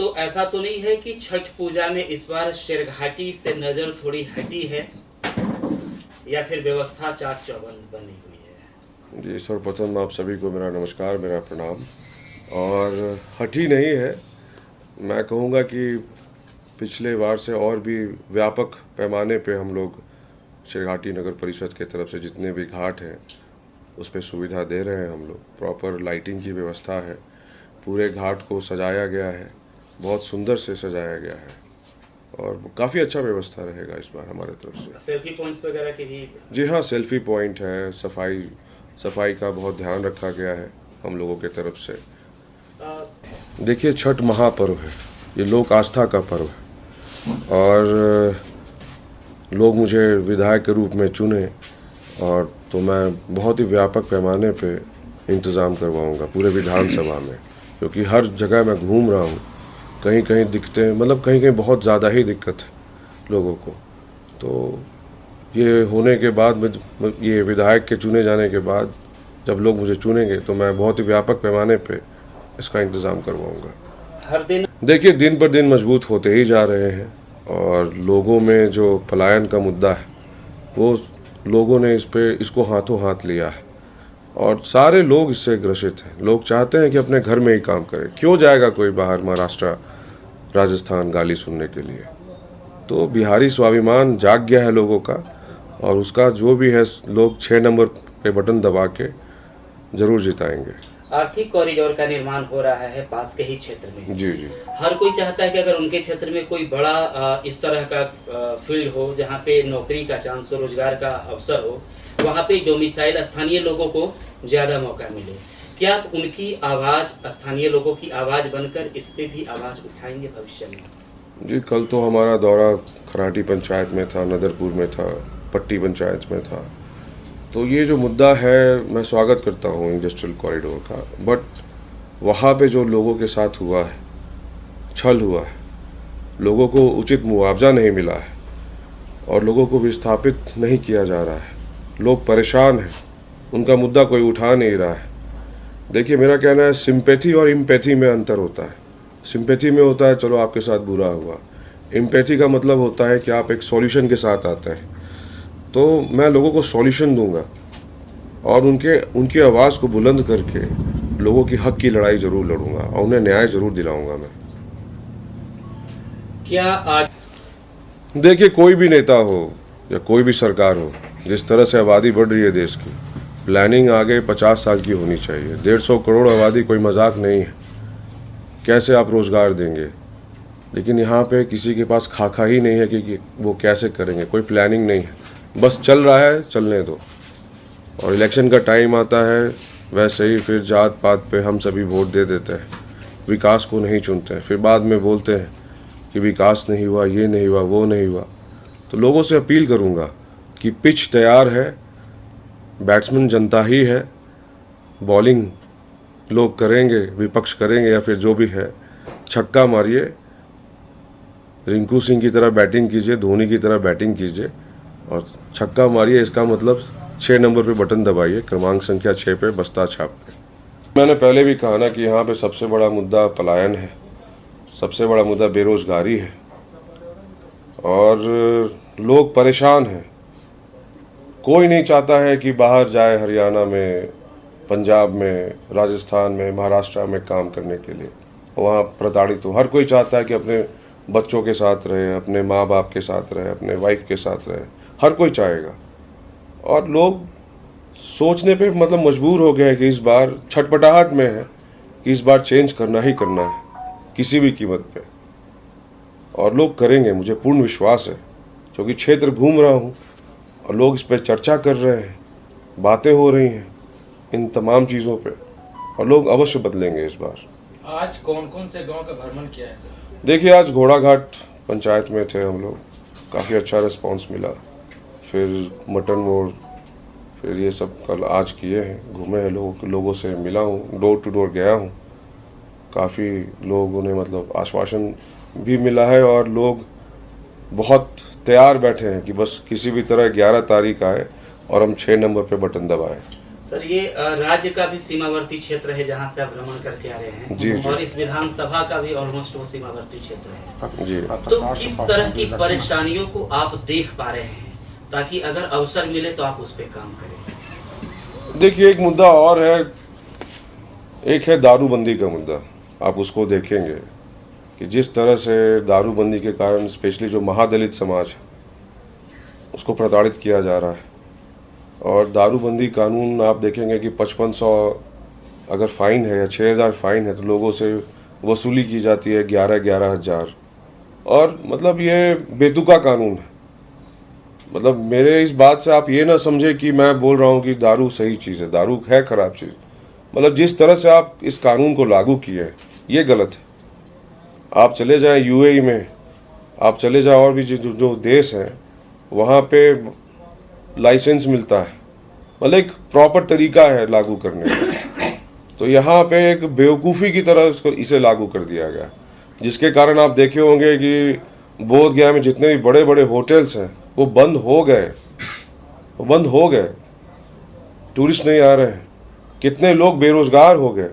तो ऐसा तो नहीं है कि छठ पूजा में इस बार शेरघाटी से नजर थोड़ी हटी है या फिर व्यवस्था चाक चौबंद बनी हुई है? जी सर्वप्रथम आप सभी को मेरा नमस्कार, मेरा प्रणाम। और हटी नहीं है, मैं कहूँगा कि पिछले बार से और भी व्यापक पैमाने पे हम लोग शेरघाटी नगर परिषद के तरफ से जितने भी घाट हैं उस पर सुविधा दे रहे हैं। हम लोग प्रॉपर लाइटिंग की व्यवस्था है, पूरे घाट को सजाया गया है, बहुत सुंदर से सजाया गया है और काफ़ी अच्छा व्यवस्था रहेगा इस बार हमारे तरफ से। सेल्फी पॉइंट्स वगैरह की भी? जी हाँ, सेल्फी पॉइंट है, सफाई का बहुत ध्यान रखा गया है हम लोगों के तरफ से। देखिए, छठ महापर्व है, ये लोक आस्था का पर्व है और लोग मुझे विधायक के रूप में चुने और तो मैं बहुत ही व्यापक पैमाने पे इंतज़ाम करवाऊंगा पूरे विधानसभा में, क्योंकि हर जगह मैं घूम रहा हूँ, कहीं कहीं दिक्कतें, मतलब कहीं कहीं बहुत ज़्यादा ही दिक्कत है लोगों को। तो ये होने के बाद, ये विधायक के चुने जाने के बाद जब लोग मुझे चुनेंगे तो मैं बहुत ही व्यापक पैमाने पे इसका इंतज़ाम करवाऊंगा। हर दिन देखिए, दिन पर दिन मजबूत होते ही जा रहे हैं और लोगों में जो पलायन का मुद्दा है वो लोगों ने इसको हाथों हाथ लिया है और सारे लोग इससे ग्रसित हैं। लोग चाहते हैं कि अपने घर में ही काम करें, क्यों जाएगा कोई बाहर महाराष्ट्र राजस्थान गाली सुनने के लिए। तो बिहारी स्वाभिमान जाग गया है लोगों का और उसका जो भी है लोग 6 नंबर पे बटन दबा के जरूर जिताएंगे। आर्थिक कॉरिडोर का निर्माण हो रहा है पास के ही क्षेत्र में। जी जी, हर कोई चाहता है कि अगर उनके क्षेत्र में कोई बड़ा इस तरह का फील्ड हो जहाँ पे नौकरी का चांस हो, रोजगार का अवसर हो, वहाँ पे डोमिसाइल स्थानीय लोगों को ज़्यादा मौका मिले। क्या आप उनकी आवाज़, स्थानीय लोगों की आवाज़ बनकर इस पे भी आवाज़ उठाएंगे भविष्य में? जी, कल तो हमारा दौरा खराटी पंचायत में था, नदरपुर में था, पट्टी पंचायत में था। तो ये जो मुद्दा है, मैं स्वागत करता हूँ इंडस्ट्रियल कॉरिडोर का, बट वहाँ पे जो लोगों के साथ हुआ है, छल हुआ है, लोगों को उचित मुआवजा नहीं मिला है और लोगों को विस्थापित नहीं किया जा रहा है, लोग परेशान हैं, उनका मुद्दा कोई उठा नहीं रहा है। देखिए, मेरा कहना है सिंपैथी और इम्पैथी में अंतर होता है। सिंपैथी में होता है चलो आपके साथ बुरा हुआ, इम्पैथी का मतलब होता है कि आप एक सॉल्यूशन के साथ आते हैं। तो मैं लोगों को सॉल्यूशन दूंगा और उनकी आवाज़ को बुलंद करके लोगों की हक की लड़ाई ज़रूर लड़ूंगा और उन्हें न्याय ज़रूर दिलाऊंगा मैं। क्या आज देखिए, कोई भी नेता हो या कोई भी सरकार हो, जिस तरह से आबादी बढ़ रही है देश की, प्लानिंग आगे 50 साल की होनी चाहिए। 150 करोड़ आबादी कोई मजाक नहीं है, कैसे आप रोज़गार देंगे। लेकिन यहाँ पे किसी के पास खाका ही नहीं है कि वो कैसे करेंगे, कोई प्लानिंग नहीं है, बस चल रहा है, चलने दो। और इलेक्शन का टाइम आता है वैसे ही फिर जात पात पे हम सभी वोट दे देते हैं, विकास को नहीं चुनते हैं, फिर बाद में बोलते हैं कि विकास नहीं हुआ, ये नहीं हुआ, वो नहीं हुआ। तो लोगों से अपील करूँगा कि पिच तैयार है, बैट्समैन जनता ही है, बॉलिंग लोग करेंगे, विपक्ष करेंगे या फिर जो भी है, छक्का मारिए, रिंकू सिंह की तरह बैटिंग कीजिए, धोनी की तरह बैटिंग कीजिए और छक्का मारिए। इसका मतलब 6 नंबर पे बटन दबाइए, क्रमांक संख्या 6 पे बस्ता छाप पे। मैंने पहले भी कहा ना कि यहाँ पे सबसे बड़ा मुद्दा पलायन है, सबसे बड़ा मुद्दा बेरोजगारी है और लोग परेशान हैं। कोई नहीं चाहता है कि बाहर जाए, हरियाणा में, पंजाब में, राजस्थान में, महाराष्ट्र में काम करने के लिए, वहाँ प्रताड़ित हो। हर कोई चाहता है कि अपने बच्चों के साथ रहे, अपने माँ बाप के साथ रहे, अपने वाइफ के साथ रहे, हर कोई चाहेगा। और लोग सोचने पे मतलब मजबूर हो गए हैं कि इस बार छटपटाहट में है कि इस बार चेंज करना ही करना है किसी भी कीमत पे, और लोग करेंगे, मुझे पूर्ण विश्वास है, क्योंकि क्षेत्र घूम रहा हूँ और लोग इस पर चर्चा कर रहे हैं, बातें हो रही हैं इन तमाम चीज़ों पे और लोग अवश्य बदलेंगे इस बार। आज कौन कौन से गांव का भ्रमण किया है सर? देखिए, आज घोड़ाघाट पंचायत में थे हम लोग, काफ़ी अच्छा रिस्पांस मिला। फिर मटन मोड़, फिर ये सब कल आज किए हैं, घूमे हैं, लोगों से मिला हूँ, डोर टू डोर गया हूँ। काफ़ी लोगों ने मतलब आश्वासन भी मिला है और लोग बहुत तैयार बैठे हैं कि बस किसी भी तरह 11 तारीख आए और हम 6 नंबर पे बटन दबाएं। सर, ये राज्य का भी सीमावर्ती क्षेत्र है जहां से आप भ्रमण करके आ रहे हैं। जी, जी। और इस विधानसभा का भी ऑलमोस्ट वो सीमावर्ती क्षेत्र है। जी। तो किस तरह की परेशानियों को आप देख पा रहे हैं, ताकि अगर अवसर मिले तो आप उस पर काम करें? देखिए, एक मुद्दा और है, एक है दारूबंदी का मुद्दा। आप उसको देखेंगे कि जिस तरह से दारूबंदी के कारण स्पेशली जो महादलित समाज है उसको प्रताड़ित किया जा रहा है। और दारूबंदी कानून आप देखेंगे कि 5500 अगर फाइन है या 6000 फाइन है तो लोगों से वसूली की जाती है 11-11 हज़ार। और मतलब ये बेतुका कानून है। मतलब मेरे इस बात से आप ये ना समझे कि मैं बोल रहा हूँ कि दारू सही चीज़ है, दारू है खराब चीज़। मतलब जिस तरह से आप इस कानून को लागू किए हैं ये गलत है। आप चले जाएं यूएई में, आप चले जाएं और भी जो देश हैं वहाँ पे लाइसेंस मिलता है, मतलब एक प्रॉपर तरीका है लागू करने का। तो यहाँ पे एक बेवकूफ़ी की तरह इसे लागू कर दिया गया, जिसके कारण आप देखे होंगे कि बोध गया में जितने भी बड़े बड़े होटल्स हैं वो बंद हो गए, टूरिस्ट नहीं आ रहे हैं, कितने लोग बेरोजगार हो गए।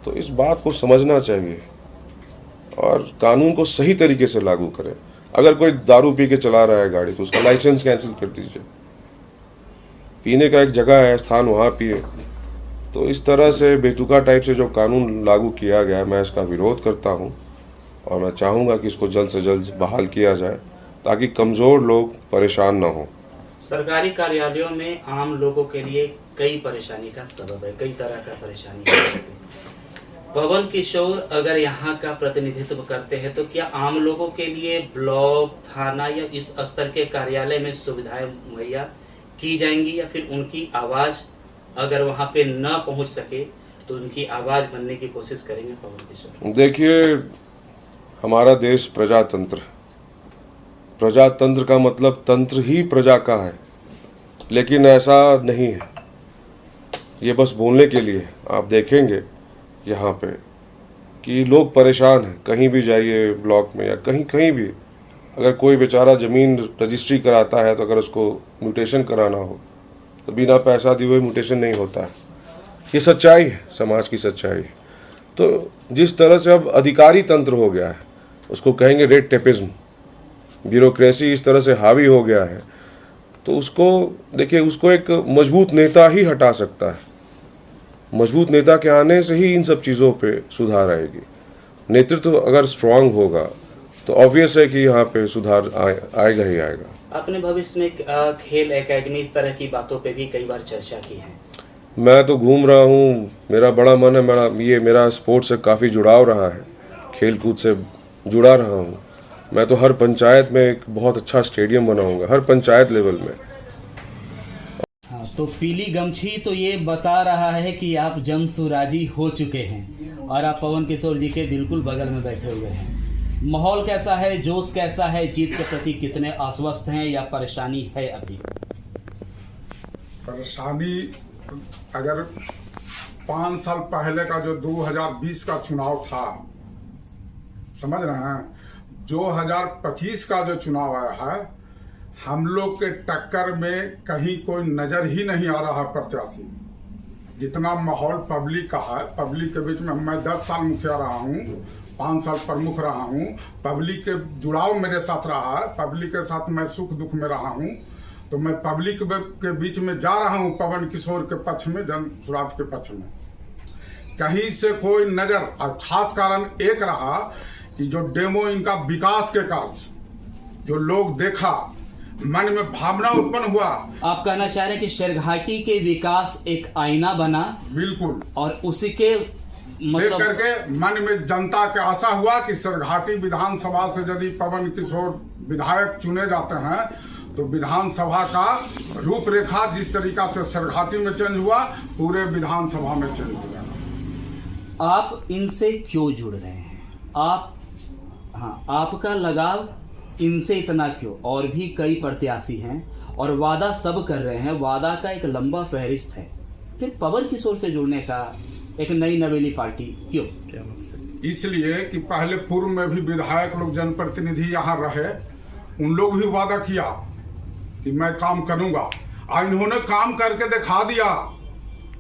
तो इस बात को समझना चाहिए और कानून को सही तरीके से लागू करें। अगर कोई दारू पी के चला रहा है गाड़ी तो उसका लाइसेंस कैंसिल कर दीजिए। पीने का एक जगह है, स्थान, वहाँ पिए। तो इस तरह से बेतुका टाइप से जो कानून लागू किया गया है, मैं इसका विरोध करता हूँ और मैं चाहूँगा कि इसको जल्द से जल्द बहाल किया जाए ताकि कमज़ोर लोग परेशान ना हो। सरकारी कार्यालयों में आम लोगों के लिए कई परेशानी का सबब है, कई तरह का परेशानी है। पवन किशोर अगर यहाँ का प्रतिनिधित्व करते हैं तो क्या आम लोगों के लिए ब्लॉक, थाना या इस स्तर के कार्यालय में सुविधाएं मुहैया की जाएंगी, या फिर उनकी आवाज़ अगर वहाँ पे न पहुँच सके तो उनकी आवाज़ बनने की कोशिश करेंगे पवन किशोर? देखिए, हमारा देश प्रजातंत्र है। प्रजातंत्र का मतलब तंत्र ही प्रजा का है, लेकिन ऐसा नहीं है। ये बस बोलने के लिए। आप देखेंगे यहाँ पे कि लोग परेशान हैं। कहीं भी जाइए, ब्लॉक में या कहीं भी, अगर कोई बेचारा ज़मीन रजिस्ट्री कराता है तो अगर उसको म्यूटेशन कराना हो तो बिना पैसा दिए हुए म्यूटेशन नहीं होता है। ये सच्चाई है, समाज की सच्चाई। तो जिस तरह से अब अधिकारी तंत्र हो गया है, उसको कहेंगे रेड टेपिज्म, ब्यूरोक्रेसी इस तरह से हावी हो गया है, तो उसको देखिए, उसको एक मजबूत नेता ही हटा सकता है। मजबूत नेता के आने से ही इन सब चीज़ों पे सुधार आएगी। नेतृत्व अगर स्ट्रांग होगा तो ऑब्वियस है कि यहाँ पे सुधार आएगा ही आएगा। आपने भविष्य में खेल एकेडमी इस तरह की बातों पे भी कई बार चर्चा की है। मैं तो घूम रहा हूँ, मेरा बड़ा मन है, मेरा स्पोर्ट्स से काफ़ी जुड़ाव रहा है, खेल कूद से जुड़ा रहा हूँ। मैं तो हर पंचायत में एक बहुत अच्छा स्टेडियम बनाऊंगा, हर पंचायत लेवल में। हाँ, तो पीली गमछी तो ये बता रहा है कि आप जंग सुराजी हो चुके हैं और आप पवन किशोर जी के बिल्कुल बगल में बैठे हुए हैं। माहौल कैसा है, जोश कैसा है, जीत के प्रति कितने आश्वस्त हैं या परेशानी है? अभी परेशानी, अगर 5 साल पहले का जो 2020 का चुनाव था, समझ रहे हैं, 2025 का जो चुनाव आया है, हम लोग के टक्कर में कहीं कोई नजर ही नहीं आ रहा है प्रत्याशी। जितना माहौल पब्लिक का है, पब्लिक के बीच में मैं 10 साल मुखिया रहा हूँ, 5 साल प्रमुख रहा हूँ, पब्लिक के जुड़ाव मेरे साथ रहा है, पब्लिक के साथ मैं सुख दुख में रहा हूँ। तो मैं पब्लिक के बीच में जा रहा हूँ पवन किशोर के पक्ष में, जन स्वराज के पक्ष में। कहीं से कोई नजर, और खास कारण एक रहा कि जो डेमो इनका विकास के कार्य जो लोग देखा, मन में भावना उत्पन्न हुआ। आप कहना चाह रहे हैं कि शेरघाटी के विकास एक आईना बना, बिल्कुल, और उसी के देख करके मन में जनता के आशा हुआ कि शेरघाटी विधानसभा से यदि पवन किशोर विधायक चुने जाते हैं तो विधानसभा का रूपरेखा जिस तरीका से शेरघाटी में चेंज हुआ, पूरे विधानसभा में चेंज हुआ। आप इनसे क्यों जुड़ रहे हैं? आपका लगाव इनसे इतना क्यों? और भी कई प्रत्याशी हैं और वादा सब कर रहे हैं, वादा का एक लंबा फहरिस्त है, फिर पवन किशोर से जुड़ने का एक नई नवेली पार्टी क्यों? इसलिए कि पहले पूर्व में भी विधायक लोग, जनप्रतिनिधि यहाँ रहे, उन लोग भी वादा किया कि मैं काम करूंगा, और इन्होंने काम करके दिखा दिया।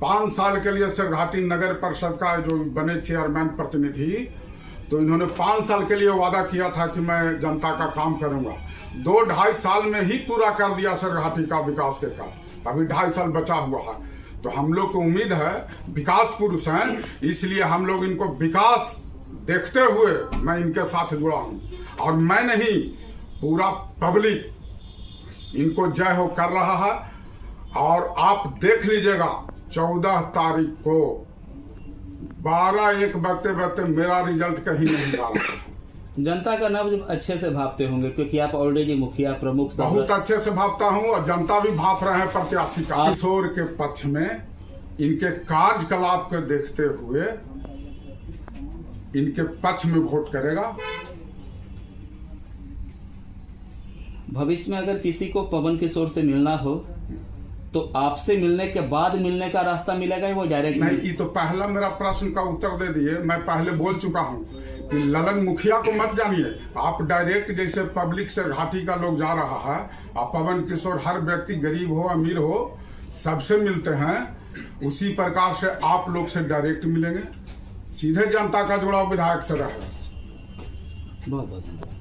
5 साल के लिए सरघाटी नगर परिषद का जो बने चेयरमैन प्रतिनिधि, तो इन्होंने 5 साल के लिए वादा किया था कि मैं जनता का काम करूंगा। 2-2.5 साल में ही पूरा कर दिया सरघाटी का विकास के काम। अभी 2.5 साल बचा हुआ है। तो हम लोग को उम्मीद है, विकास पुरुष हैं, इसलिए हम लोग इनको विकास देखते हुए मैं इनके साथ जुड़ा हूं। और मैं नहीं, पूरा पब्लिक इनको जय हो कर रहा है। और आप देख लीजिएगा 14 तारीख को 12-1 बजते मेरा रिजल्ट कहीं नहीं जा रहा। जनता का नब्ज अच्छे से भापते होंगे, क्योंकि आप ऑलरेडी मुखिया प्रमुख बहुत अच्छे से भापता हूं, और जनता भी भाप रहे हैं प्रत्याशी का। किशोर के पक्ष में इनके कार्यकलाप को देखते हुए इनके पक्ष में वोट करेगा। भविष्य में अगर किसी को पवन किशोर से मिलना हो तो आपसे मिलने के बाद मिलने का रास्ता मिलेगा या वो डायरेक्ट? नहीं, ये तो पहला मेरा प्रश्न का उत्तर दे दिए। मैं पहले बोल चुका हूँ कि ललन मुखिया को मत जानिए, आप डायरेक्ट जैसे पब्लिक से घाटी का लोग जा रहा है, आप पवन किशोर हर व्यक्ति गरीब हो अमीर हो सबसे मिलते हैं, उसी प्रकार से आप लोग से डायरेक्ट मिलेंगे। सीधे जनता का जुड़ाव विधायक से रहेगा। बहुत बहुत धन्यवाद।